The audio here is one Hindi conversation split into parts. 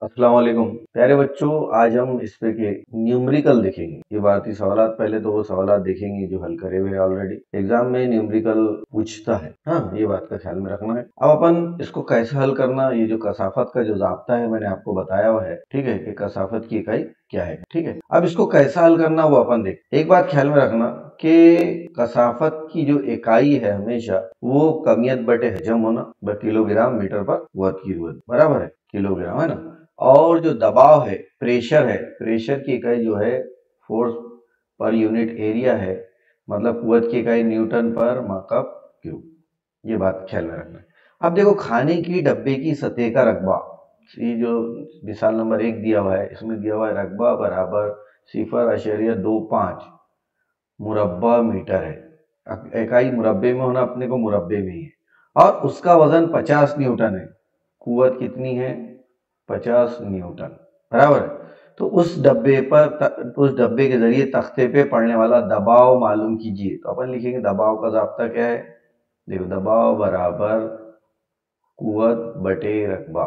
अस्सलाम वालेकुम प्यारे बच्चों। आज हम इस पे के न्यूमेरिकल देखेंगे। ये भारतीय सवालात, पहले तो वो सवालात देखेंगे जो हल करे हुए ऑलरेडी एग्जाम में न्यूमेरिकल पूछता है। हाँ, ये बात का ख्याल में रखना है। अब अपन इसको कैसे हल करना, ये जो कसाफत का जो जाब्ता है मैंने आपको बताया हुआ है, ठीक है, कि कसाफत की इकाई क्या है। ठीक है, अब इसको कैसा हल करना वो अपन देख। एक बात ख्याल में रखना कि कसाफत की जो इकाई है हमेशा वो कमियत बटे हजम होना किलोग्राम मीटर पर वर्ग की जरूरत बराबर है, किलोग्राम है ना। और जो दबाव है, प्रेशर है, प्रेशर की इकाई जो है फोर्स पर यूनिट एरिया है, मतलब कुवत की इकाई न्यूटन पर मकब क्यूब। ये बात ख्याल में रखना है। अब देखो, खाने की डब्बे की सतह का रकबा, ये जो मिसाल नंबर 1 दिया हुआ है, इसमें दिया हुआ है रकबा बराबर 0.25 मुरब्बा मीटर है। इकाई मुरब्बे में होना अपने को मुरब्बे में ही है, और उसका वजन 50 न्यूटन है। कुवत कितनी है? 50 न्यूटन बराबर है। तो उस डब्बे के जरिए तख्ते पे पड़ने वाला दबाव मालूम कीजिए। तो अपन लिखेंगे दबाव का जाब्ता क्या है। देखो, दबाव बराबर कुवत बटे रकबा।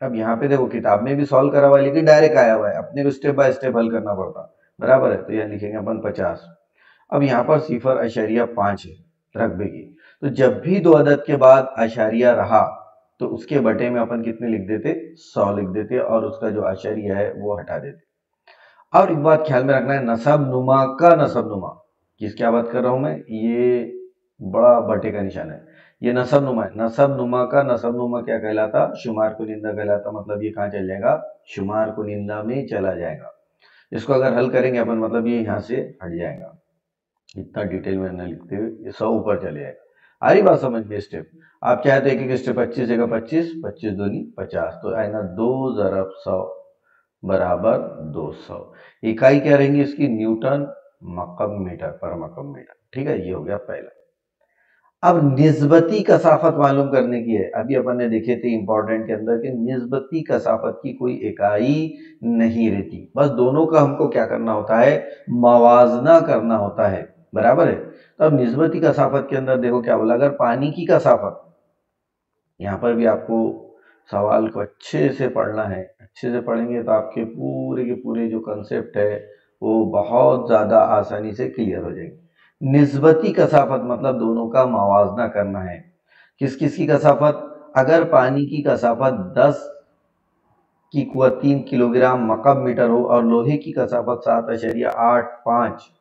अब यहाँ पे देखो, किताब में भी सॉल्व करा हुआ है लेकिन डायरेक्ट आया हुआ है, अपने को स्टेप बाय स्टेप हल करना पड़ता बराबर है। तो यहाँ लिखेंगे अपन 50। अब यहाँ पर 0.5 है रकबे की, तो जब भी दो अदद के बाद अशारिया रहा तो उसके बटे में अपन कितने लिख देते? 100 लिख देते, और उसका जो अशारिया है वो हटा देते। और एक बात ख्याल में रखना है, नसब नुमा का नसब नुमा, किस क्या बात कर रहा हूं मैं, ये बड़ा बटे का निशान है, ये नसब नुमा है। नसब नुमा का नसब नुमा क्या कहलाता? शुमार कुनिंदा कहलाता। मतलब ये कहाँ चल जाएगा? शुमार कुनिंदा में चला जाएगा। इसको अगर हल करेंगे अपन, मतलब ये यहाँ से हट जाएगा। इतना डिटेल में न लिखते हुए ये 100 ऊपर चले जाएगा। आ रही बात समझ में? स्टेप आप चाहे तो एक एक स्टेप 25 जगह 25, 25 दूनी 50, तो आएगा 2 ज़रब 100 बराबर 200। इकाई क्या रहेंगी इसकी? न्यूटन मकब मीटर पर मकब मीटर। ठीक है, ये हो गया पहला। अब निस्बती कसाफत मालूम करने की है। अभी अपन ने देखे थे इंपॉर्टेंट के अंदर कि निस्बती कसाफत की कोई इकाई नहीं रहती, बस दोनों का हमको क्या करना होता है? मवाजना करना होता है बराबर है। तो अब निस्बती कसाफत के अंदर देखो क्या बोला, अगर पानी की कसाफत, यहाँ पर भी आपको सवाल को अच्छे से पढ़ना है। अच्छे से पढ़ेंगे तो आपके पूरे के पूरे जो कंसेप्ट है वो बहुत ज़्यादा आसानी से क्लियर हो जाएंगे। निस्बती कसाफत मतलब दोनों का मवाजना करना है। किस किस की कसाफत? अगर पानी की कसाफत 10 की कुवत 3 किलोग्राम मकब मीटर हो और लोहे की कसाफत 7.85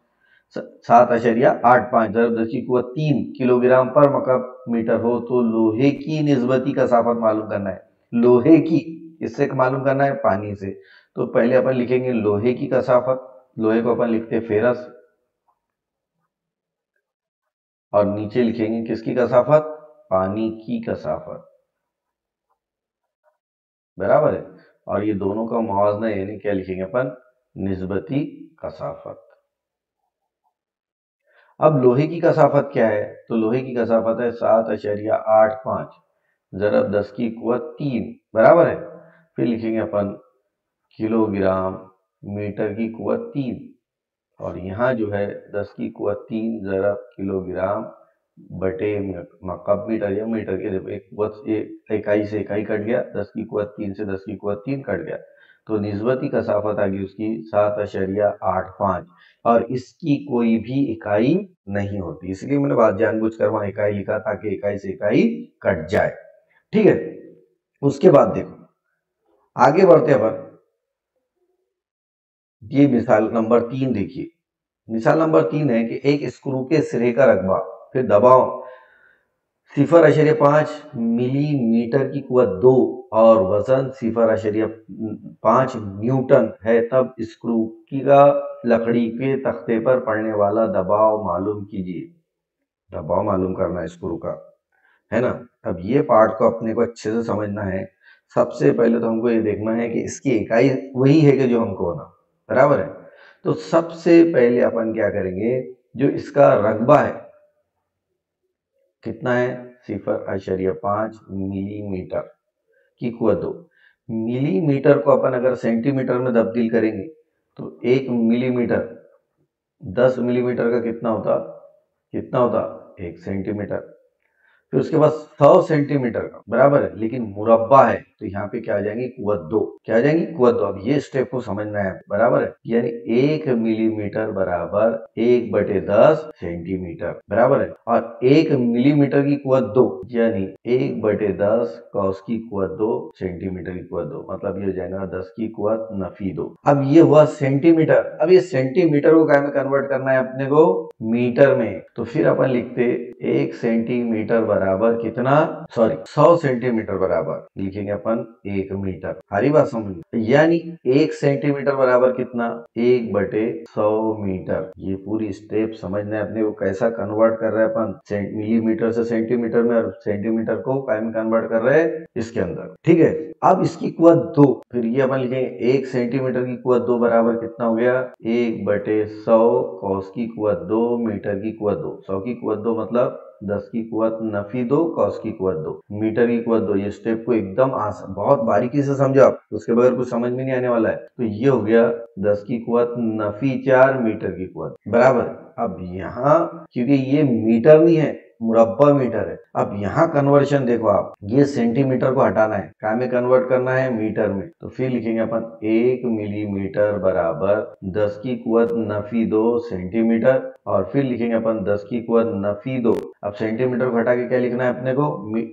जब 10 की कुवत 3 किलोग्राम पर मकब मीटर हो, तो लोहे की निस्बती कसाफत मालूम करना है। लोहे की इससे मालूम करना है पानी से। तो पहले अपन लिखेंगे लोहे की कसाफत, लोहे को अपन लिखते फेरस, और नीचे लिखेंगे किसकी कसाफत? पानी की कसाफत बराबर है। और ये दोनों का मुआवजा यानी क्या लिखेंगे अपन? निस्बती कसाफत। अब लोहे की कसाफत क्या है? तो लोहे की कसाफत है 7.85 ज़रब 10 की कुवत 3 बराबर है। फिर लिखेंगे अपन किलोग्राम मीटर की कुवत 3, और यहाँ जो है 10 की कुवत 3 ज़रब किलोग्राम बटे मकब मीटर या मीटर के एक कुवत इकाई से इकाई कट गया, 10 की कुवत 3 से 10 की कुवत 3 कट गया, तो निस्बती कसाफत आ गई उसकी 7.85, और इसकी कोई भी इकाई नहीं होती, इसलिए मैंने बात जानबूझ कर वहां इकाई लिखा ताकि इकाई से इकाई कट जाए। ठीक है, उसके बाद देखो आगे बढ़ते अपन। ये मिसाल नंबर 3 देखिए। मिसाल नंबर 3 है कि एक स्क्रू के सिरे का रकबा, फिर दबाव 0.5 मिलीमीटर की कुवत 2 और वजन 0.5 न्यूटन है, तब स्क्रू की का लकड़ी के तख्ते पर पड़ने वाला दबाव मालूम कीजिए। दबाव मालूम करना है स्क्रू का, है ना। अब ये पार्ट को अपने को अच्छे से समझना है। सबसे पहले तो हमको ये देखना है कि इसकी इकाई वही है कि जो हमको होना बराबर है। तो सबसे पहले अपन क्या करेंगे, जो इसका रकबा है कितना है? 0.5 मिलीमीटर की कुवत 2। मिलीमीटर को अपन अगर सेंटीमीटर में तब्दील करेंगे तो 1 मिलीमीटर 10 मिलीमीटर का कितना होता? 1 सेंटीमीटर। फिर उसके बाद 100 सेंटीमीटर का बराबर है, लेकिन मुरब्बा है तो यहाँ पे क्या आ जाएंगी कुवत 2, क्या आ जाएंगी कुवत 2। अब ये स्टेप को समझना है बराबर है, यानी 1 मिलीमीटर बराबर 1/10 सेंटीमीटर बराबर है, और 1 मिलीमीटर की कुवत 2 यानी 1/10 कॉस की कुवत 2 सेंटीमीटर की कुवत 2, मतलब ये हो जाएगा 10 की कुवत नफी 2। अब ये हुआ सेंटीमीटर। अब ये सेंटीमीटर को क्या में कन्वर्ट करना है अपने को मीटर में, तो फिर अपन लिखते 1 सेंटीमीटर बराबर कितना, सॉरी 100 सेंटीमीटर बराबर लिखेंगे अपन 1 मीटर। हरी बात समझ, यानी 1 सेंटीमीटर बराबर कितना 1/100 मीटर। ये पूरी स्टेप समझना है अपने को, कैसा कन्वर्ट कर रहे हैं अपन मिलीमीटर से सेंटीमीटर में, और सेंटीमीटर को काय में कन्वर्ट कर रहे हैं इसके अंदर। ठीक है, अब इसकी कुवत 2, फिर ये अपन लिखेंगे 1 सेंटीमीटर की कुवत 2 बराबर कितना हो गया 1/100 कॉस की कुवत 2 मीटर की कुवत 2। 100 की कुवत 2 मतलब 10 की कुवत नफी 2 कॉस की कुवत 2 मीटर की कुवत 2। ये स्टेप को एकदम आसान बहुत बारीकी से समझो आप, उसके बगैर कुछ समझ में नहीं आने वाला है। तो ये हो गया 10 की कुवत नफी 4 मीटर की कुवत बराबर। अब यहाँ क्योंकि ये मीटर नहीं है मुरब्बा मीटर है, अब यहाँ कन्वर्शन देखो आप, ये सेंटीमीटर को हटाना है, क्या में कन्वर्ट करना है मीटर में, तो फिर लिखेंगे अपन 1 मिलीमीटर बराबर 10 की कुवत नफी 2 सेंटीमीटर, और फिर लिखेंगे अपन 10 की कुवत नफी 2। अब सेंटीमीटर को हटा के क्या लिखना है अपने को,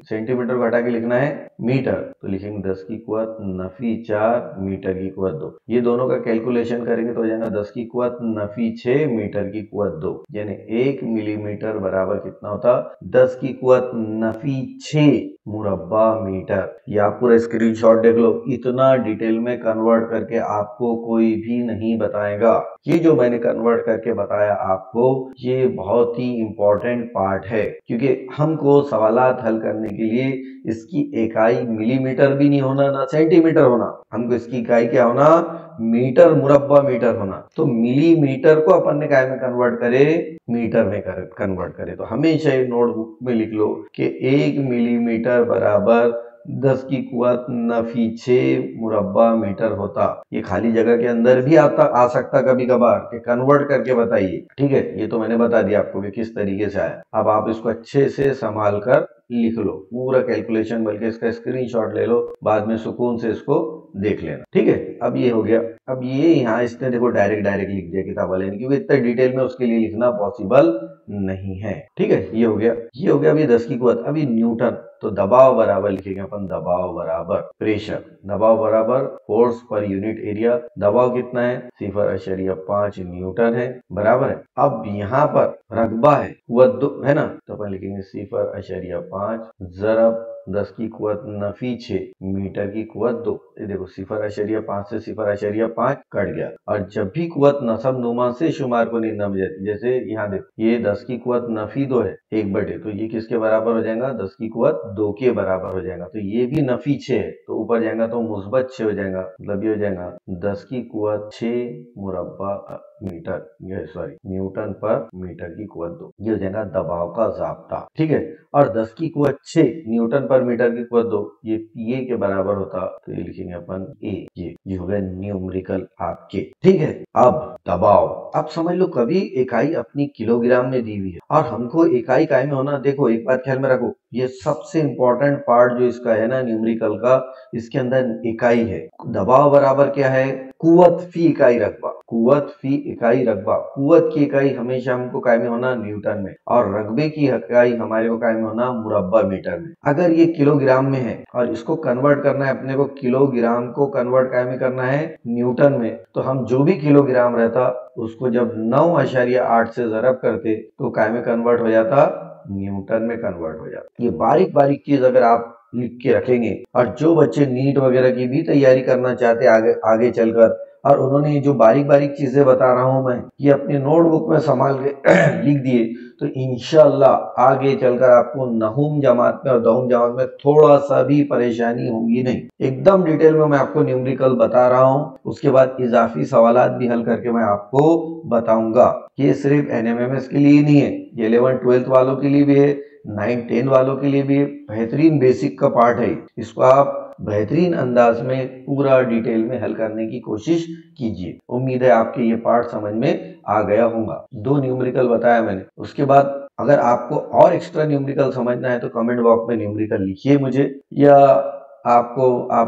सेंटीमीटर को हटा के लिखना है मीटर, तो लिखेंगे 10 की कुवत नफी 4 मीटर की कुवत 2। ये दोनों का कैलकुलेशन करेंगे तो हो जाएगा 10 की कुवत नफी 6 मीटर की कुवत 2, यानी 1 मिलीमीटर बराबर कितना होता 10 की कुवत नफी 6 मुरब्बा मीटर। ये आप पूरा स्क्रीनशॉट देख लो, इतना डिटेल में कन्वर्ट करके आपको कोई भी नहीं बताएगा। ये जो मैंने कन्वर्ट करके बताया आपको, ये बहुत ही इंपॉर्टेंट पार्ट है, क्योंकि हमको सवालात हल करने के लिए इसकी इकाई मिलीमीटर भी नहीं होना ना सेंटीमीटर होना, हमको इसकी इकाई क्या होना मीटर मुरब्बा मीटर होना। तो मिलीमीटर को अपन ने काय में कन्वर्ट करे मीटर में कन्वर्ट करे। तो हमेशा नोटबुक में लिख लो कि 1 मिलीमीटर बराबर 10 की कुवत नफी 6 मुरब्बा मीटर होता। ये खाली जगह के अंदर भी आ सकता कभी कभार कि कन्वर्ट करके बताइए। ठीक है, ये तो मैंने बता दिया आपको कि किस तरीके से आया। अब आप इसको अच्छे से संभाल कर लिख लो पूरा कैलकुलेशन, बल्कि इसका स्क्रीनशॉट ले लो, बाद में सुकून से इसको देख लेना। ठीक है, अब ये हो गया। अब ये यहाँ इसने देखो डायरेक्ट लिख दिया किताब वाले ने, क्योंकि इतना डिटेल में उसके लिए लिखना पॉसिबल नहीं है। ठीक है, ये हो गया। ये हो गया अभी 10 की कुवत। अभी न्यूटन, तो दबाव बराबर लिखेंगे अपन, दबाव बराबर प्रेशर, दबाव बराबर फोर्स पर यूनिट एरिया। दबाव कितना है 0.5 न्यूटन है बराबर है। अब यहाँ पर रकबा है कुवत 2 है ना, तो अपन लिखेंगे 0.5 ज़रब 10 की कुवत नफी 6 मीटर की कुवत 2। ये देखो 0.5 से 0.5 कट गया, और जब भी कुवत नसब नुमा से शुमार को नहीं नम जाती, जैसे यहाँ देखो ये 10 की कुवत नफी 2 है 1/, तो ये किसके बराबर हो जाएगा 10 की कुवत 2 के बराबर हो जाएगा। तो ये भी नफी 6 है, तो ऊपर जाएगा तो मुस्बत 6 हो जाएगा, मतलब ये हो जाएगा 10 की कुवत 6 मुरब्बा मीटर, ये सॉरी न्यूटन पर मीटर की कुवत 2। ये हो जाएगा दबाव का ज़ाब्ता। ठीक है, और 10 की कुवत 6 न्यूटन पर मीटर की कुवत 2, ये पीए के बराबर होता, तो ये लिखेंगे अपन ए। ये हो गए न्यूमेरिकल आपके। ठीक है, अब दबाव, अब समझ लो कभी इकाई अपनी किलोग्राम में दी हुई है और हमको इकाई काय में होना। देखो एक बात ख्याल में रखो, ये सबसे इंपॉर्टेंट पार्ट जो इसका है ना न्यूमेरिकल का, इसके अंदर इकाई है। दबाव बराबर क्या है कुवत फी इकाई रकबा, कुवत फी इकाई रकबा। कुवत की इकाई हमेशा हमको काय में होना न्यूटन में, और रकबे की इकाई हमारे को काय में होना मुरब्बा मीटर में। अगर ये किलोग्राम में है और इसको कन्वर्ट करना है अपने को, किलोग्राम को कन्वर्ट काय में करना है न्यूटन में, तो हम जो भी किलोग्राम रहता उसको जब 9.8 से ज़रब करते तो काय में कन्वर्ट हो जाता न्यूटन में कन्वर्ट हो जाता। ये बारीक बारीक चीज अगर आप लिख के रखेंगे, और जो बच्चे नीट वगैरह की भी तैयारी करना चाहते आगे चलकर, और उन्होंने जो बारीक बारीक चीजें बता रहा हूं मैं, ये अपनी नोटबुक में संभाल के लिख दिए, तो इंशाल्लाह आगे चलकर आपको नहुम जमात में और दहुम जमात में थोड़ा सा भी परेशानी होगी नहीं। एकदम डिटेल में मैं आपको न्यूमेरिकल बता रहा हूं, उसके बाद इजाफी सवालात भी हल करके मैं आपको बताऊंगा। ये सिर्फ NMMS के लिए नहीं है, ये 11th-12th वालों के लिए भी है, 9-10 वालों के लिए भी बेहतरीन बेसिक का पार्ट है। इसको आप बेहतरीन अंदाज में पूरा डिटेल में हल करने की कोशिश कीजिए। उम्मीद है आपके ये पार्ट समझ में आ गया होगा। 2 न्यूमेरिकल बताया मैंने, उसके बाद अगर आपको और एक्स्ट्रा न्यूमेरिकल समझना है तो कमेंट बॉक्स में न्यूमेरिकल लिखिए मुझे, या आप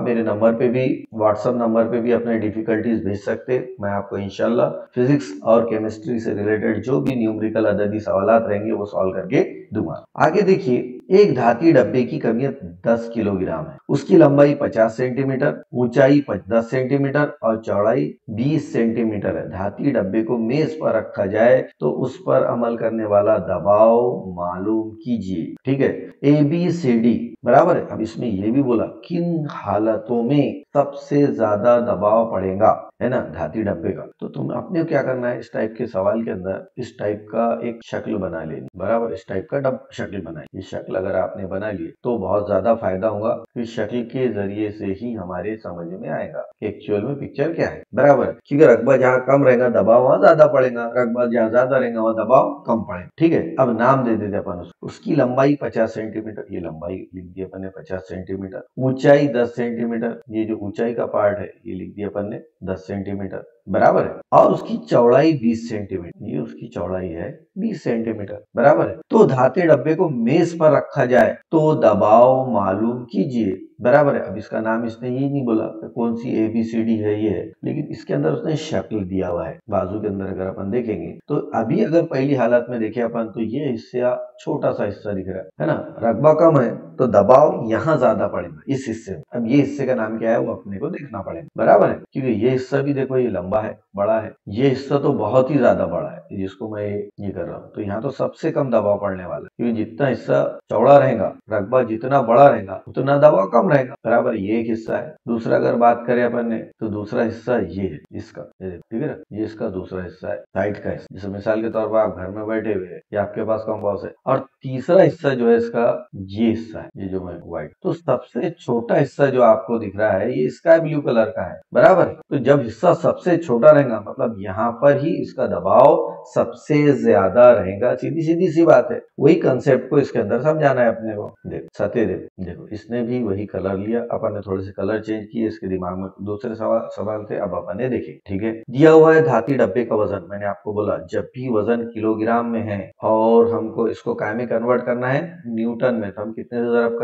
मेरे नंबर पे भी, व्हाट्सएप नंबर पे भी अपने डिफिकल्टीज भेज सकते हैं। मैं आपको इंशाल्लाह फिजिक्स और केमिस्ट्री से रिलेटेड जो भी न्यूमेरिकल अददी सवालात रहेंगे वो सॉल्व करके दूंगा। आगे देखिए, एक धाती डब्बे की कमियत 10 किलोग्राम है, उसकी लंबाई 50 सेंटीमीटर, ऊंचाई 10 सेंटीमीटर और चौड़ाई 20 सेंटीमीटर है। धाती डब्बे को मेज पर रखा जाए तो उस पर अमल करने वाला दबाव मालूम कीजिए। ठीक है, ABCD बराबर है। अब इसमें ये भी बोला किन हालतों में सबसे ज्यादा दबाव पड़ेगा, है ना, धाती डब्बे का। तो तुम अपने क्या करना है, इस टाइप के सवाल के अंदर इस टाइप का एक शक्ल बना लेनी, बराबर, इस टाइप का शक्ल बनाई। ये शक्ल अगर आपने बना ली तो बहुत ज्यादा फायदा होगा। इस शक्ल के जरिए से ही हमारे समझ में आएगा कि एक्चुअल में पिक्चर क्या है, बराबर। क्योंकि रकबा जहाँ कम रहेगा दबाव वहां ज्यादा पड़ेगा, रकबा जहाँ ज्यादा रहेगा वहां दबाव कम पड़ेगा। ठीक है, अब नाम दे देते अपन उसकी लंबाई 50 सेंटीमीटर, ये लंबाई लिख दी अपन ने 50 सेंटीमीटर, ऊंचाई 10 सेंटीमीटर, ये जो ऊंचाई का पार्ट है ये लिख दिया अपन ने 10 सेंटीमीटर, बराबर है। और उसकी चौड़ाई 20 सेंटीमीटर, ये उसकी चौड़ाई है 20 सेंटीमीटर, बराबर है। तो धाते डब्बे को मेज पर रखा जाए तो दबाव मालूम कीजिए, बराबर है। अब इसका नाम इसने ये नहीं बोला कौन सी ABCD है ये है, लेकिन इसके अंदर उसने शक्ल दिया हुआ है। बाजू के अंदर अगर अपन देखेंगे तो अभी अगर पहली हालत में देखे अपन तो ये हिस्सा छोटा सा हिस्सा दिख रहा है ना, रकबा कम है तो दबाव यहाँ ज्यादा पड़ेगा इस हिस्से में। अब ये हिस्से का नाम क्या है वो अपने को देखना पड़ेगा, बराबर है। क्योंकि ये हिस्सा भी देखो ये लंबा है, बड़ा है, ये हिस्सा तो बहुत ही ज्यादा बड़ा है जिसको मैं ये कर रहा हूँ। तो यहाँ तो सबसे कम दबाव पड़ने वाला है, क्योंकि जितना हिस्सा चौड़ा रहेगा, रकबा जितना बड़ा रहेगा उतना दबाव कम रहेगा, बराबर। ये एक हिस्सा है। दूसरा अगर बात करें अपन ने तो दूसरा हिस्सा ये है इसका, ठीक है ना, ये इसका दूसरा हिस्सा है, साइड का हिस्सा। जैसे मिसाल के तौर पर आप घर में बैठे हुए हैं या आपके पास कंपास है, और तीसरा हिस्सा जो है इसका ये हिस्सा है, ये जो मैं व्हाइट। तो सबसे छोटा हिस्सा जो आपको दिख रहा है ये स्काई ब्लू कलर का है, बराबर। तो जब हिस्सा सबसे छोटा रहेगा मतलब यहाँ पर ही इसका दबाव सबसे ज्यादा रहेगा। सीधी सीधी सी बात है, वही कंसेप्ट को इसके अंदर समझाना है अपने को। देखो सत्यदेव, देखो इसने भी वही कलर लिया, अपन ने थोड़े से कलर चेंज किए, इसके दिमाग में दूसरे सवाल थे, अब अपन ने देखे। ठीक है, दिया हुआ है धाती डब्बे का वजन, मैंने आपको बोला जब भी वजन किलोग्राम में है और हमको इसको काय में कन्वर्ट करना है न्यूटन में, तो हम कितने से जरब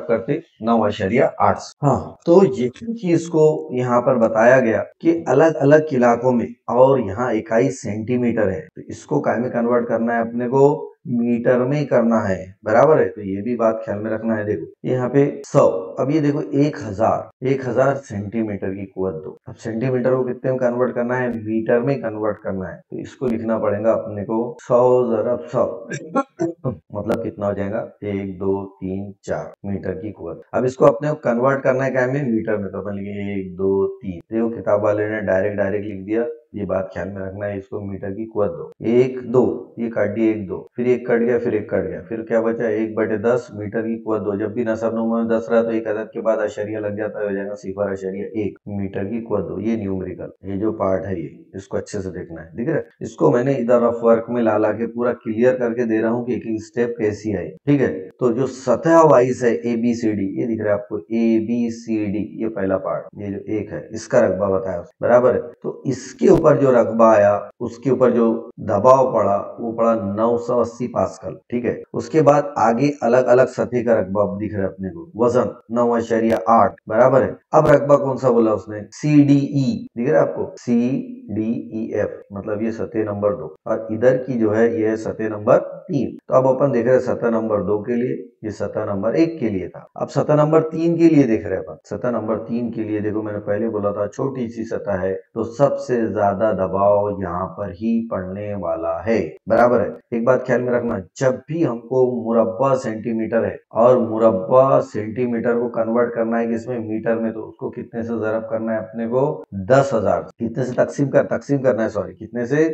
करते 9.8। हाँ, तो ये चीज को यहाँ पर बताया गया कि अलग अलग इलाकों में, और यहाँ इकाई सेंटीमीटर है, तो इसको काय में कन्वर्ट करना है अपने को मीटर में करना है, बराबर है। तो ये भी बात ख्याल में रखना है। देखो यहाँ पे 100, अब ये देखो 1000 सेंटीमीटर की कुवत दो। अब सेंटीमीटर को कितने में कन्वर्ट करना है, मीटर में कन्वर्ट करना है। तो इसको लिखना पड़ेगा अपने को 100 × 100 मतलब कितना हो जाएगा 1 2 3 4 मीटर की कुवत। अब इसको अपने को कन्वर्ट करना है क्या में, मीटर में। तो अपन लिखेंगे 1 2 3, देखो किताब वाले ने डायरेक्ट लिख दिया। ये बात ख्याल में रखना है, इसको मीटर की कुवत दो। 1 2, ये काट दिया 1 2, फिर 1 कट गया, फिर 1 कट गया, फिर क्या बचा 1/10 मीटर की कुवत दो। जब भी नसब नूमा में 10 रहा तो एक अदद के बाद अशरिया लग जाता है, हो जाएगा 0.1 मीटर की कुवत दो। ये न्यूमेरिकल, ये जो पार्ट है ये इसको अच्छे से देखना है, ठीक है। इसको मैंने इधर रफ वर्क में ला के पूरा क्लियर करके दे रहा हूँ कि एक एक स्टेप कैसी है, ठीक है। तो जो सतह वाइज है ABCD, ये दिख रहा है आपको ABCD, ये पहला पार्ट, ये जो एक है इसका रकबा बताया, बराबर है। तो इसके ऊपर जो रकबा आया, उसके ऊपर जो दबाव पड़ा वो पड़ा 980 पास्कल, ठीक है। उसके बाद आगे अलग अलग सतह का रकबा दिख रहा है अपने को, वजन 9.8, बराबर है। अब रकबा कौन सा बोला उसने, CDE दिख रहा है आपको, CDEF, मतलब ये सतह नंबर 2, और इधर की जो है ये सतह नंबर 3। तो अब अपन देख रहे हैं सतह नंबर 2 के लिए, ये सतह नंबर 1 के लिए था। अब सतह नंबर 3 के लिए देख रहे हैं अपन, सतह नंबर 3 के लिए देखो मैंने पहले बोला था छोटी सी सतह है तो सबसे ज्यादा दबाव यहाँ पर ही पड़ने वाला है, बराबर है। एक बात ख्याल में रखना, जब भी हमको मुरब्बा सेंटीमीटर है और मुरब्बा सेंटीमीटर को कन्वर्ट करना है किसमें, मीटर में, तो उसको कितने से ज़रब करना है अपने को 10,000, कितने से तकसीम करना है, सॉरी कितने से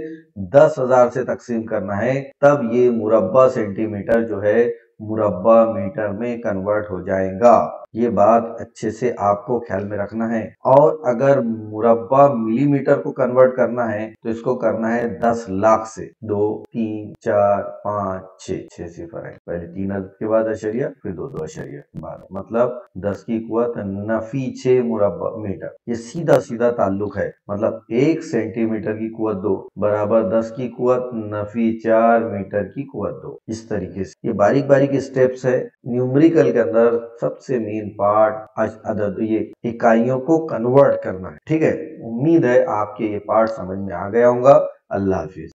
10,000 से तकसीम करना है, तब ये मुरब्बा सेंटीमीटर जो है मुरब्बा मीटर में कन्वर्ट हो जाएगा। ये बात अच्छे से आपको ख्याल में रखना है। और अगर मुरब्बा मिलीमीटर को कन्वर्ट करना है तो इसको करना है 10 लाख से। 2 3 4 5 6 सिफर है, पहले 3 अदद के बाद अशरिया, फिर दो अशरिया के बाद, मतलब 10 की कुवत नफी 6 मुरब्बा मीटर। ये सीधा सीधा ताल्लुक है, मतलब 1 सेंटीमीटर की कुवत 2 बराबर 10 की कुवत नफी 4 मीटर की कुवत 2। इस तरीके से ये बारीक बारीक स्टेप्स है। न्यूमेरिकल के अंदर सबसे मेन पार्ट अदद, ये इकाइयों को कन्वर्ट करना है। ठीक है, उम्मीद है आपके ये पार्ट समझ में आ गया होगा। अल्लाह हाफिज।